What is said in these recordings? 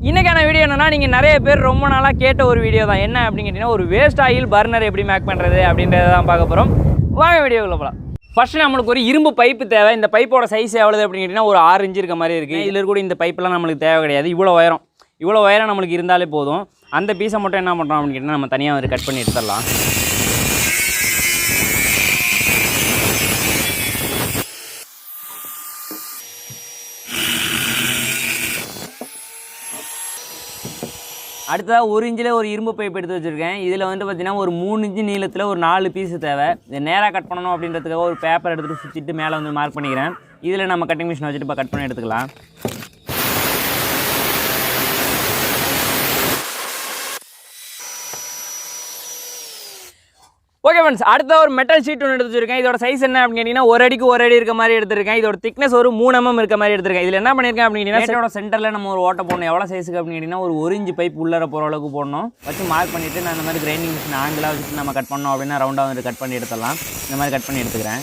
இன்னைக்கான வீடியோ என்னன்னா, நீங்கள் நிறைய பேர் ரொம்ப நாளாக கேட்ட ஒரு வீடியோ தான். என்ன அப்படின்னு கேட்டிங்கன்னா, ஒரு வேஸ்ட் ஆயில் பர்னர் எப்படி மேக் பண்ணுறது அப்படின்றத தான் பார்க்க போகிறோம். வாங்க வீடியோக்குள்ள போகலாம். ஃபஸ்ட்டு நம்மளுக்கு ஒரு இரும்பு பைப்பு தேவை. இந்த பைப்போட சைஸ் எவ்வளவு அப்படின்னு கேட்டிங்கன்னா, ஒரு 6 இன்ச்சு இருக்க மாதிரி இருக்குது. இதில் கூட இந்த பைப்பெல்லாம் நம்மளுக்கு தேவை கிடையாது. இவ்வளோ உயரம் நம்மளுக்கு இருந்தாலே போதும். அந்த பீஸை மட்டும் என்ன பண்ணுறோம் அப்படின்னு கேட்டிங்கன்னா, நம்ம தனியாக வந்து கட் பண்ணி எடுத்துடலாம். அடுத்ததாக 1 இன்ச்சில் ஒரு இரும்பு பைப் எடுத்து வச்சுருக்கேன். இதில் வந்து பார்த்திங்கன்னா ஒரு 3 இன்ச்சு நீளத்தில் ஒரு 4 பீஸு தேவை. இதை நேராக கட் பண்ணணும் அப்படின்றதுக்காக ஒரு பேப்பர் எடுத்துகிட்டு சுற்றிட்டு மேலே வந்து மார்க் பண்ணிக்கிறேன். இதில் நம்ம கட்டிங் மிஷின் வச்சுட்டு இப்போ கட் பண்ணி எடுத்துக்கலாம். ஓகே ஃப்ரெண்ட்ஸ், அடுத்த ஒரு மெட்டல் ஷீட் ஒன்று எடுத்து வச்சிருக்கேன். இதோட சைஸ் என்ன அப்படின்னு கேட்டிங்கன்னா, 1 அடிக்கு 1 அடி இருக்க மாதிரி எடுத்திருக்கேன். இதோட திக்னஸ் ஒரு 3 mm இருக்க மாதிரி எடுத்திருக்கேன். இதில் என்ன பண்ணியிருக்கேன் அப்படின்னு கேட்டிங்கன்னா, சென்டரில் நம்ம ஒரு ஓட்டை போடணும். எவ்வளோ சைஸுக்கு அப்படின்னு கேட்டிங்கன்னா, ஒரு 1 இன்ச்சு பைப் உள்ளர போகிற அளவுக்கு போடணும். வச்சு மார்க் பண்ணிவிட்டு நான் இந்த மாதிரி கிரைண்டிங் மிஷின் ஆங்கிளாக வச்சுட்டு நம்ம கட் பண்ணோம் அப்படின்னா ரவுண்டாக வந்து கட் பண்ணி எடுத்துடலாம். இந்த மாதிரி கட் பண்ணி எடுத்துக்கிறேன்.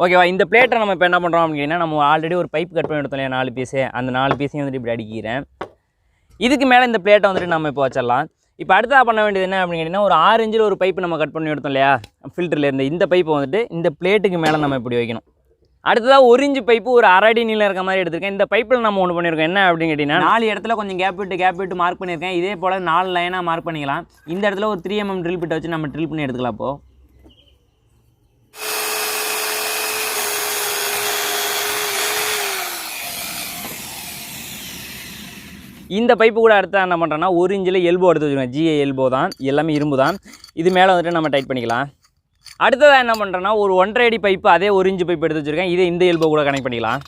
ஓகேவா, இந்த பிளேட்டை நம்ம இப்போ என்ன பண்ணுறோம் அப்படின்னா, நம்ம ஆல்ரெடி ஒரு பைப் கட் பண்ணி எடுத்தோம் இல்லையா 4 பீஸு, அந்த 4 பீஸையும் வந்துட்டு இப்படி அடிக்கிறேன். இதுக்கு மேலே இந்த பிளேட்டை வந்துட்டு நம்ம இப்போ வச்சிடலாம். இப்போ அடுத்ததாக பண்ண வேண்டியது என்ன அப்படின்னு கேட்டிங்கன்னா, ஒரு 6 இன்ச்சில் ஒரு பைப்பு நம்ம கட் பண்ணி எடுத்தோம் இல்லையா ஃபில்டர்லேருந்து, இந்த பைப்பை வந்துட்டு இந்த பிளேட்டுக்கு மேலே நம்ம இப்படி வைக்கணும். அடுத்ததாக 1 இன்ச்சு பைப்பு ஒரு 1/2 அடி நீளம் இருக்க மாதிரி எடுத்திருக்கேன். இந்த பைப்பில் நம்ம ஒன்று பண்ணியிருக்கோம். என்ன அப்படின்னு கேட்டிங்கன்னா, 4 இடத்துல கொஞ்சம் கேப் விட்டு மார்க் பண்ணியிருக்கேன். இதே போல் 4 லைனாக மார்க் பண்ணிக்கலாம். இந்த இடத்துல ஒரு 3 mm ட்ரில் பிட்டை வச்சு நம்ம ட்ரில் பண்ணி எடுத்துக்கலாம். அப்போது இந்த பைப்பு கூட அடுத்து என்ன பண்ணுறோன்னா, 1 இன்ச்சில் எல்போ எடுத்து வச்சுருக்கேன். GA எல்போ தான், எல்லாமே இரும்பு தான். இது மேலே வந்துட்டு நம்ம டைட் பண்ணிக்கலாம். அடுத்ததாக என்ன பண்ணுறோன்னா, ஒரு 1.5 அடி பைப்பு, அதே 1 இன்ச்சு பைப்பு எடுத்து வச்சுருக்கேன். இதே இந்த எல்போ கூட கனெக்ட் பண்ணிக்கலாம்.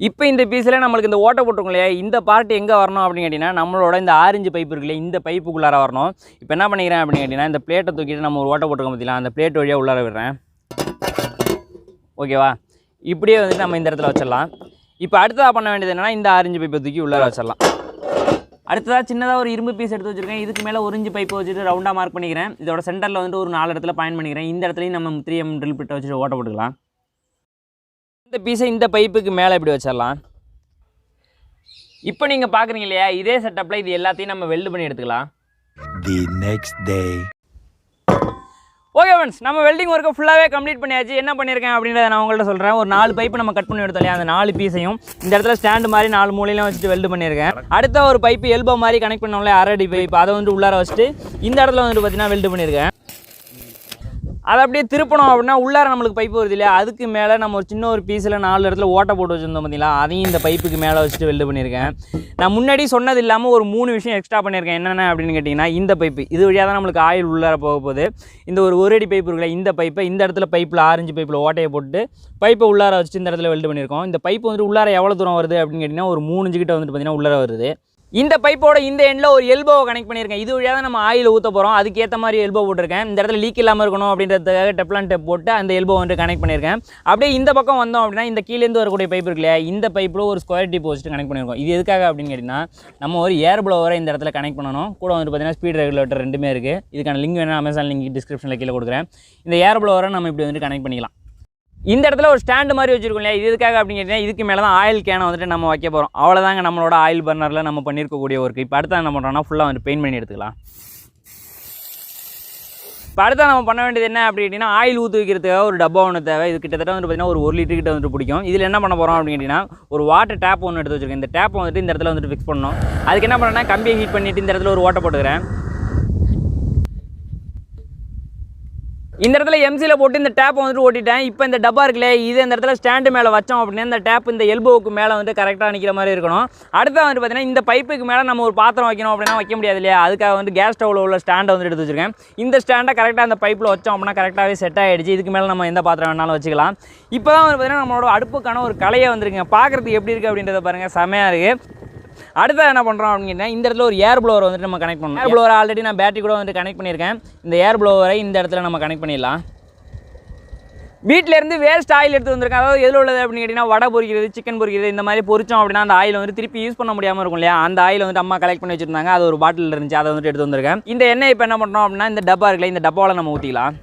இப்போ இந்த பீஸில் நம்மளுக்கு இந்த ஓட்டை போட்டிருக்கோம் இல்லையா, இந்த பார்ட் எங்கே வரணும் அப்படின்னு கேட்டிங்கன்னா, நம்மளோட இந்த 6 இன்ச்சு பைப்பு இருக்குல்ல, இந்த பைப்புக்குள்ளார வரணும். இப்போ என்ன பண்ணிக்கிறேன் அப்படின்னு கேட்டிங்கன்னா, இந்த பிளேட்டை தூக்கிட்டு நம்ம ஒரு ஓட்டை போட்டிருக்கோம் பார்த்தீங்களா, அந்த பிளேட் வழியாக உள்ளார விடுறேன். ஓகேவா, இப்படியே வந்துட்டு நம்ம இந்த இடத்துல வச்சிடலாம். இப்போ அடுத்ததாக பண்ண வேண்டியது என்னென்னா, இந்த 6 இன்ச்சு பைப்பை தூக்கி உள்ளார வச்சிடலாம். அடுத்ததாக சின்னதாக ஒரு இரும்பு பீஸ் எடுத்து வச்சுருக்கேன். இதுக்கு மேலே 1 இன்ச்சு பைப்பை வச்சுட்டு ரவுண்டாக மார்க் பண்ணிக்கிறேன். இதோட சென்டரில் வந்துட்டு ஒரு 4 இடத்துல பாயிண்ட் பண்ணிக்கிறேன். இந்த இடத்துலையும் நம்ம 3 mm ட்ரில் பிட்டை வச்சுட்டு ஓட்ட போட்டுக்கலாம். இந்த பீஸை இந்த பைப்புக்கு மேலே இப்படி வச்சிடலாம். இப்போ நீங்கள் பார்க்குறீங்க இல்லையா, இதே செட்டப்பில் இது எல்லாத்தையும் நம்ம வெல்டு பண்ணி எடுத்துக்கலாம். The next day. Okay friends, நம்ம வெல்டிங் ஒர்க்கை ஃபுல்லாகவே கம்ப்ளீட் பண்ணியாச்சு. என்ன பண்ணியிருக்கேன் அப்படின்றத நான் உங்கள்கிட்ட சொல்கிறேன். ஒரு 4 பைப்பு நம்ம கட் பண்ணி எடுத்தோம் இல்லையா, அந்த 4 பீஸையும் இந்த இடத்துல ஸ்டாண்டு மாதிரி 4 மூலையிலும் வச்சுட்டு வெல்டு பண்ணியிருக்கேன். அடுத்த ஒரு பைப்பு எல்போ மாதிரி கனெக்ட் பண்ணோம்ல 1/2 அடி பைப்பு, அதை வந்து உள்ளார வச்சுட்டு இந்த இடத்துல வந்துட்டு பார்த்தீங்கன்னா வெல்டு பண்ணியிருக்கேன். அதை அப்படியே திருப்பணும் அப்படின்னா உள்ளார நம்மளுக்கு பைப்பு வருது இல்லையா, அதுக்கு மேலே நம்ம ஒரு சின்ன ஒரு பீஸில் 4 இடத்துல ஓட்டை போட்டு வச்சுருந்தோம் பார்த்தீங்களா, அதையும் இந்த பைப்புக்கு மேலே வச்சுட்டு வெல்டு பண்ணியிருக்கேன். நான் முன்னாடி சொன்னது இல்லாமல் ஒரு 3 விஷயம் எக்ஸ்ட்ரா பண்ணியிருக்கேன். என்னென்ன அப்படின்னு கேட்டிங்கன்னா, இந்த பைப்பு இது வழியாக தான் நம்மளுக்கு ஆயில் உள்ளார போக போகுது. இந்த ஒரு 1 அடி பைப்பு இருக்குல்ல, இந்த பைப்பை இந்த இடத்துல பைப்பில் 6 இன்ச்சு பைப்பில் ஓட்டையை போட்டு பைப்பை உள்ளார வச்சுட்டு இந்த இடத்துல வெல்டு பண்ணியிருக்கோம். இந்த பைப்பு வந்துட்டு உள்ளார எவ்வளோ தூரம் வருது அப்படின்னு கேட்டிங்கன்னா, ஒரு 3 இன்ச்சு கிட்ட வந்துட்டு பார்த்தீங்கன்னா உள்ளார வருது. இந்த பைப்போட இந்த எண்டில் ஒரு எல்போவை கனெக்ட் பண்ணியிருக்கேன். இது வழியாக தான் நம்ம ஆயில் ஊற்ற போகிறோம். அதுக்கேற்ற மாதிரி எல்போ போட்டிருக்கேன். இந்த இடத்துல லீக் இல்லாமல் இருக்கணும் அப்படின்றதுக்காக டெப்லான் டேப் போட்டு அந்த எல்போ வந்து கனெக்ட் பண்ணியிருக்கேன். அப்படியே இந்த பக்கம் வந்தோம் அப்படின்னா, இந்த கீழேருந்து வரக்கூடிய பைப் இருக்கு இல்லையா, இந்த பைப்பில் ஒரு ஸ்கொயர் டிப் வச்சுட்டு கனெக்ட் பண்ணியிருக்கோம். இது எதுக்காக அப்படின்னு கேட்டிங்கன்னா, நம்ம ஒரு ஏர் ப்ளோவரை இந்த இடத்துல கனெக்ட் பண்ணணும். கூட வந்து பார்த்தீங்கன்னா ஸ்பீட் ரெகுலேட்டர் 2மே இருக்குது. இதுக்கான லிங்க் வேணும், அமேசான் லிங்க் டிஸ்கிரிப்ஷனில் கீழே கொடுக்குறேன். இந்த ஏர் ப்ளோவரை நம்ம இப்படி வந்து கனெக்ட் பண்ணிக்கலாம். இந்த இடத்துல ஒரு ஸ்டாண்டு மாதிரி வச்சுருக்கோம் இல்லையா, இது எதுக்காக அப்படின்னு கேட்டிங்கன்னா, இதுக்கு மேலே தான் ஆயில் கேனை வந்துட்டு நம்ம வைக்க போகிறோம். அவ்வளோதாங்க நம்மளோட ஆயில் பர்னரில் நம்ம பண்ணியிருக்கக்கூடிய ஒர்க். இப்போ அடுத்த என்ன பண்ணுறோம்னா, ஃபுல்லாக வந்து பெயிண்ட் பண்ணி எடுத்துக்கலாம். இப்போ அடுத்த நம்ம பண்ண வேண்டியது என்ன அப்படி கேட்டிங்கன்னா, ஆயில் ஊற்றி வைக்கிறதுக்காக ஒரு டப்பா ஒன்று தேவை. இது கிட்டத்தட்ட வந்து பார்த்திங்கன்னா ஒரு 1 லிட்டர் கிட்ட வந்துட்டு பிடிக்கும். இதில் என்ன பண்ண போகிறோம் அப்படின்னு கேட்டிங்கன்னா, ஒரு வாட்டர் டேப் ஒன்று எடுத்து வச்சுருக்கேன். இந்த டேப் வந்துட்டு இந்த இடத்துல வந்துட்டு ஃபிக்ஸ் பண்ணணும். அதுக்கு என்ன பண்ணுறேன்னா, கம்பியை ஹீட் பண்ணிவிட்டு இந்த இடத்துல ஒரு ஓட்டை போட்டுக்கிறேன். இந்த இடத்துல எம்சியில் போட்டு இந்த டேப்பை வந்துட்டு ஓட்டிட்டேன். இப்போ இந்த டப்பா இருக்குல்ல, இது இந்த இடத்துல ஸ்டாண்டு மேலே வச்சோம் அப்படின்னா இந்த டேப் இந்த எல்போவுக்கு மேலே வந்து கரெக்டாக நிற்கிற மாதிரி இருக்கணும். அடுத்த வந்து பார்த்தீங்கன்னா, இந்த பைப்புக்கு மேலே நம்ம ஒரு பாத்திரம் வைக்கணும் அப்படின்னா வைக்க முடியாது இல்லையா, அதுக்காக வந்து கேஸ் ஸ்டவ்வில் உள்ள ஸ்டாண்டை வந்து எடுத்து வச்சுருக்கேன். இந்த ஸ்டாண்டை கரெக்டாக அந்த பைப்பில் வச்சோம் அப்படின்னா கரெக்டாகவே செட் ஆகிடுச்சு. இதுக்கு மேலே நம்ம எந்த பாத்திரம் வேணாலும் வச்சுக்கலாம். இப்போ தான் வந்து பார்த்தீங்கன்னா நம்மளோட அடுப்புக்கான ஒரு கலையை வந்துருங்க. பார்க்குறதுக்கு எப்படி இருக்குது அப்படின்றத பாருங்கள், செமையாக இருக்குது. அடுத்த என்ன பண்ணுறோம் அப்படின்னா, இந்த இடத்துல ஒரு ஏர் ப்ளோவர் வந்துட்டு நம்ம கனெக்ட் பண்ணணும். ஏர் ப்ளோவர் ஆல்ரெடி நான் பேட்டரி கூட வந்து கனெக்ட் பண்ணியிருக்கேன். இந்த ஏர் ப்ளோவரை இந்த இடத்துல நம்ம கனெக்ட் பண்ணிடலாம். வீட்டிலேருந்து வேஸ்ட் ஆயில் எடுத்து வந்திருக்கேன். அதாவது எதில் உள்ளது அப்படின்னு கேட்டிங்கன்னா, வடை பொரிக்கிறது, சிக்கன் பொரிக்கிறது, இந்த மாதிரி பொரிச்சோம் அப்படின்னா அந்த ஆயில் வந்து திருப்பி யூஸ் பண்ண முடியாமல் இருக்கும் இல்லையா, அந்த ஆயில் வந்துட்டு அம்மா கலெக்ட் பண்ணி வச்சுருந்தாங்க. அது ஒரு பாட்டில் இருந்துச்சு, அதை வந்துட்டு எடுத்து வந்திருக்கேன். இந்த எண்ணெய் இப்போ என்ன பண்ணுறோம் அப்படின்னா, இந்த டப்பா இருக்குல்ல, இந்த டப்பாவில் நம்ம ஊற்றிக்கலாம்.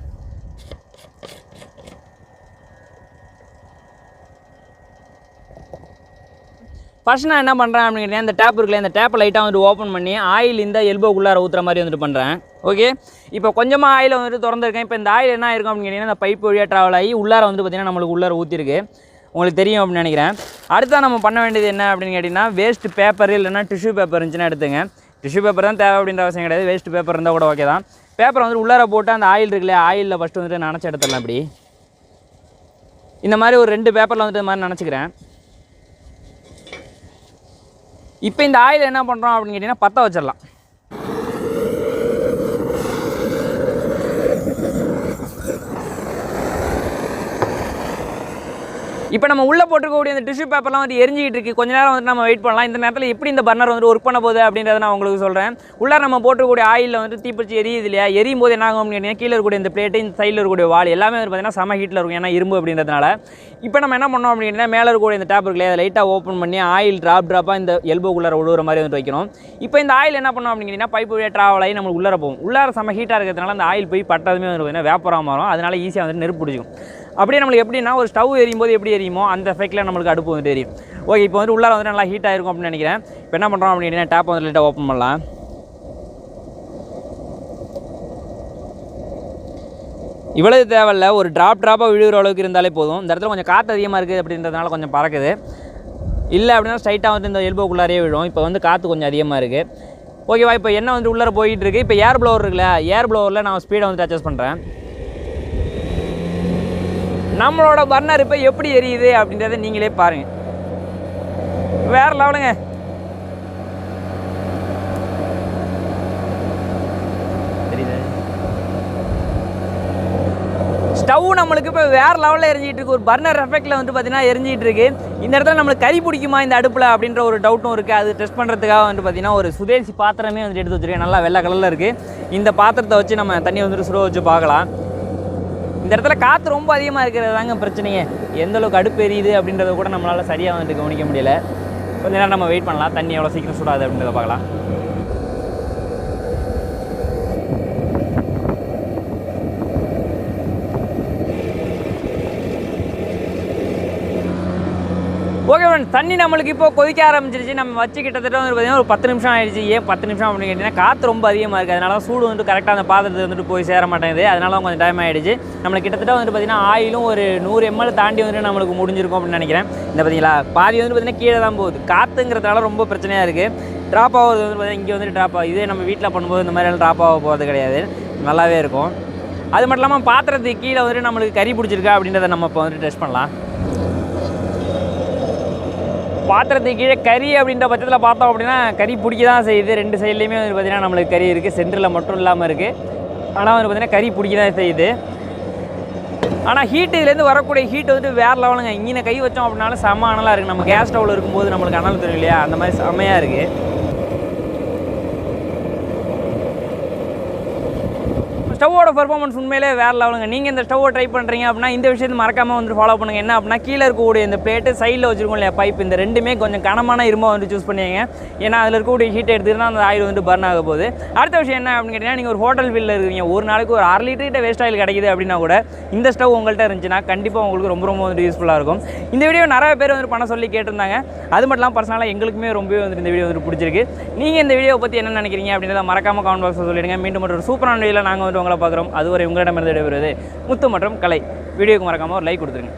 ஃபர்ஸ்ட் நான் என்ன பண்ணுறேன் அப்படின்னு கேட்டீங்கன்னா இந்த டேப் இருக்குல்ல இந்த டேப்பை லைட்டாக வந்துட்டு ஓப்பன் பண்ணி ஆயில் இந்த எல்போக்குள்ளார ஊற்றுற மாதிரி வந்துட்டு பண்ணுறேன். ஓகே, இப்போ கொஞ்சமாக ஆயில் வந்துட்டு திறந்துருக்கேன். இப்போ இந்த ஆயில் என்ன இருக்கும் அப்படின்னு கேட்டிங்கன்னா இந்த பைப் வழியாக ட்ராவல் ஆகி உள்ளார வந்து பார்த்திங்கன்னா நம்மளுக்கு உள்ளார ஊற்றிருக்கு, உங்களுக்கு தெரியும் அப்படின்னு நினைக்கிறேன். அடுத்தா நம்ம பண்ண வேண்டியது என்ன அப்படின்னு கேட்டிங்கன்னா வேஸ்ட் பேப்பர் இல்லைன்னா டிஷ்யூ பேப்பர் இருந்துச்சுன்னா எடுத்துங்க. டிஷ்யூ பேப்பர் தான் தேவை அப்படின்ற அவசியம் கிடையாது, வேஸ்ட் பேப்பர் இருந்தால் கூட ஓகே தான். பேப்பரை வந்துட்டு உள்ளார போட்டு அந்த ஆயில் இருக்குல்ல ஆயிலில் ஃபஸ்ட்டு வந்துட்டு நினச்சி எடுத்துடலாம். அப்படி இந்த மாதிரி ஒரு 2 பேப்பரில் வந்துட்டு இந்த மாதிரி நினச்சிக்கிறேன். இப்போ இந்த ஆயில் என்ன பண்ணுறோம் அப்படின்னு கேட்டிங்கன்னா பற்ற வச்சிடலாம். இப்போ நம்ம உள்ளே போட்டுக்கக்கூடிய இந்த டிஷ்யூ பேப்பர்லாம் வந்து எரிஞ்சிக்கிட்டு இருக்குது. கொஞ்ச நேரம் வந்து நம்ம வெயிட் பண்ணலாம். இந்த நேரத்தில் எப்படி இந்த பர்னர் வந்து ஒர்க் பண்ண போகுது அப்படின்றத நான் உங்களுக்கு சொல்கிறேன். உள்ளார நம்ம போட்டுக்கூடிய ஆயிலில் வந்து தீப்பிடிச்சு எரியுது இல்லையா, எரியும் போது என்ன ஆகும் அப்படின்னு கேட்டிங்கன்னா கீழே இருக்கக்கூடிய இந்த பிளேட்டு இந்த சைடில் இருக்கக்கூடிய வால் எல்லாமே வந்து பார்த்திங்கன்னா செம ஹீட்டில் இருக்கும், ஏன்னா இரும்பு அப்படின்றதுனால. இப்போ நம்ம என்ன பண்ணோம் அப்படின்னா மேலே இருக்கக்கூடிய இந்த டேப் இருக்குல்லையா அதை லைட்டாக ஓப்பன் பண்ணி ஆயில் ட்ராப்பாக இந்த எல்போக்குள்ளார விழுகிற மாதிரி வந்து வைக்கணும். இப்போ இந்த ஆயில் என்ன பண்ணோம் அப்படின்னு கேட்டிங்கன்னா பைப் வழியாக ட்ராவல் ஆகி நம்மளுக்கு உள்ளார போகும். உள்ளார செம ஹீட்டாக இருக்கிறதுனால அந்த ஆயில் போய் பட்டதுமே வந்து பார்த்திங்கன்னா வேப்பராக மாறும், அதனால ஈஸியாக வந்து நெருப்பு பிடிச்சிக்கும். அப்படியே நம்மளுக்கு எப்படின்னா ஒரு ஸ்டவ் எரியும் போது எப்படி எரியுமோ அந்த எஃபெக்ட்டில் நம்மளுக்கு அடுப்பு வந்துட்டு எரியும். ஓகே, இப்போ வந்து உள்ளார வந்து நல்லா ஹீட் ஆகிருக்கும் அப்படின்னு நினைக்கிறேன். இப்போ என்ன பண்ணுறோம் அப்படின்னா டேப் வந்து லைட்டாக ஓப்பன் பண்ணலாம். இவ்வளவு தேவையில்ல, ஒரு ட்ராப்பாக விழுகிற அளவுக்கு இருந்தாலே போதும். இந்த இடத்துல கொஞ்சம் காற்று அதிகமாக இருக்குது அப்படின்றதுனால கொஞ்சம் பறக்குது. இல்லை அப்படின்னா ஸ்ட்ரைட்டாக வந்து இந்த எல்போக்குள்ளாரே விழும். இப்போ வந்து காற்று கொஞ்சம் அதிகமாக இருக்குது. ஓகேவா, இப்போ என்ன வந்து உள்ளார போயிட்டு இருக்குது. இப்போ ஏர் ப்ளோவர் இருக்குல்ல, ஏர் ப்ளோவரில் நான் ஸ்பீடை வந்து அட்ஜஸ்ட் பண்ணுறேன். நம்மளோட பர்னர் இப்போ எப்படி எரியுது அப்படின்றத நீங்களே பாருங்கள், வேறு லெவலுங்க. ஸ்டவ் நம்மளுக்கு இப்போ வேறு லெவலில் எரிஞ்சிட்டு இருக்கு. ஒரு பர்னர் எஃபெக்ட்டில் வந்து பார்த்திங்கன்னா எரிஞ்சிட்டு இருக்கு. இந்த இடத்துல நம்மளுக்கு கறி பிடிக்குமா இந்த அடுப்பில் அப்படின்ற ஒரு டவுட்டும் இருக்குது. அது டெஸ்ட் பண்ணுறதுக்காக வந்து பார்த்திங்கன்னா ஒரு சுதேசி பாத்திரமே வந்துட்டு எடுத்து வச்சுருக்கேன், நல்லா வெள்ளை கலரில் இருக்குது. இந்த பாத்திரத்தை வச்சு நம்ம தண்ணி வந்துட்டு சுட வச்சு பார்க்கலாம். இந்த இடத்துல காற்று ரொம்ப அதிகமாக இருக்கிறது தாங்க பிரச்சனையே. எந்தளவுக்கு அடுப்பு எரியுது அப்படின்றத கூட நம்மளால் சரியாக வந்துட்டு கவனிக்க முடியல. கொஞ்ச நேரம் நம்ம வெயிட் பண்ணலாம், தண்ணி எவ்வளோ சீக்கிரம் சுடாது அப்படின்றத பார்க்கலாம். ஓகே ஃப்ரெண்ட்ஸ், தண்ணி நம்மளுக்கு இப்போ கொதிக்க ஆரம்பிச்சிருச்சு. நம்ம வச்சு கிட்டத்தட்ட வந்து பார்த்திங்கன்னா ஒரு 10 நிமிஷம் ஆகிடுச்சு. ஏன் 10 நிமிஷம் அப்படின்னு கேட்டிங்கன்னா காற்று ரொம்ப அதிகமாக இருக்குது, அதனால சூடு வந்து கரெக்டாக அந்த பாத்திரத்தை வந்துட்டு போய் சேர மாட்டேங்குது. அதனால கொஞ்சம் டைம் ஆகிடுச்சு. நம்மளுக்கு கிட்டத்தட்ட வந்து பார்த்திங்கன்னா ஆயிலும் ஒரு 100 ml தாண்டி வந்துட்டு நம்மளுக்கு முடிஞ்சிருக்கும் அப்படின்னு நினைக்கிறேன். இந்த பார்த்தீங்களா பாதி வந்து பார்த்திங்கன்னா கீழே தான் போகுது. காற்றுங்கிறதுனால ரொம்ப பிரச்சனையாக இருக்குது. ட்ராப் ஆகுது வந்து பார்த்திங்கன்னா இங்கே வந்துட்டு ட்ராப் ஆகும். இதே நம்ம வீட்டில் பண்ணும்போது இந்த மாதிரியெல்லாம் ட்ராப் ஆக போகிறது கிடையாது, நல்லாவே இருக்கும். அது மட்டும் இல்லாமல் பாத்திரத்துக்கு கீழே வந்துட்டு நம்மளுக்கு கறி பிடிச்சிருக்கா அப்படின்றத நம்ம இப்போ வந்துட்டு டெஸ்ட் பண்ணலாம். பாத்திரத்துக்கு கீழே கறி அப்படின்ற பட்சத்தில் பார்த்தோம் அப்படின்னா கறி பிடிக்க தான் செய்யுது. 2 சைட்லேயுமே வந்து பார்த்திங்கன்னா நம்மளுக்கு கறி இருக்குது, சென்டரில் மட்டும் இல்லாமல் இருக்குது. ஆனால் வந்து பார்த்திங்கன்னா கறி பிடிக்க தான் செய்யுது. ஆனால் ஹீட்டு இதுலேருந்து வரக்கூடிய ஹீட் வந்துட்டு வேறு லெவலுங்க. இங்கே கை வச்சோம் அப்படின்னாலும் செம்ம அனலாக இருக்குது. நம்ம கேஸ் ஸ்டவ்வில் இருக்கும்போது நம்மளுக்கு அனல் தெரியும் இல்லையா, அந்த மாதிரி செம்மையாக இருக்குது. ஸ்டவ்வோட பெர்ஃபார்மன்ஸ் உண்மையிலே வேறு லெவலுங்க. நீங்கள் இந்த ஸ்டவ்வை ட்ரை பண்ணுறீங்க அப்படின்னா இந்த விஷயத்தை மறக்காமல் வந்து ஃபாலோ பண்ணுங்கள். என்ன அப்படின்னா கீழே இருக்கக்கூடிய இந்த பிளேட்டு சைடில் வச்சுருக்கோம் இல்லையா பைப், இந்த ரெண்டுமே கொஞ்சம் கனமான இருமாக வந்து சூஸ் பண்ணிங்க. ஏன்னா அதில் இருக்கக்கூடிய ஹீட் எடுத்துகிட்டு அந்த ஆயில் வந்து பர்ன் ஆக போகுது. அடுத்த விஷயம் என்ன அப்படின்னு கேட்டிங்கன்னா நீங்கள் ஒரு ஹோட்டல் ஃபீல்டில் இருக்கீங்க, ஒரு நாளைக்கு ஒரு 1/2 லிட்டர் வேஸ்ட் ஆயில் கிடைக்குது அப்படின்னா கூட இந்த ஸ்டவ் உங்கள்கிட்ட இருந்துச்சுன்னா கண்டிப்பாக உங்களுக்கு ரொம்ப வந்து யூஸ்ஃபுல்லாக இருக்கும். இந்த வீடியோ நிறைய பேர் வந்து பண்ண சொல்லி கேட்டிருந்தாங்க. அது மட்டும் இல்லாமல் பர்சனலாக எங்களுக்குமே ரொம்பவே வந்து இந்த வீடியோ வந்து பிடிச்சிருக்கு. நீங்கள் இந்த வீடியோ பற்றி என்ன நினைக்கிறீங்க அப்படின்றத மறக்காமல் கமெண்ட் பாக்ஸில் சொல்லிடுங்க. மீண்டும் ஒரு சூப்பரான வீடியோவில் நாங்கள் வந்து உங்களை பார்க்குறோம். அதுவரை உங்களிடமிருந்து விடைபெறுவது முத்து மற்றும் கலை. வீடியோக்கு மறக்காமல் ஒரு லைக் கொடுத்துருங்க.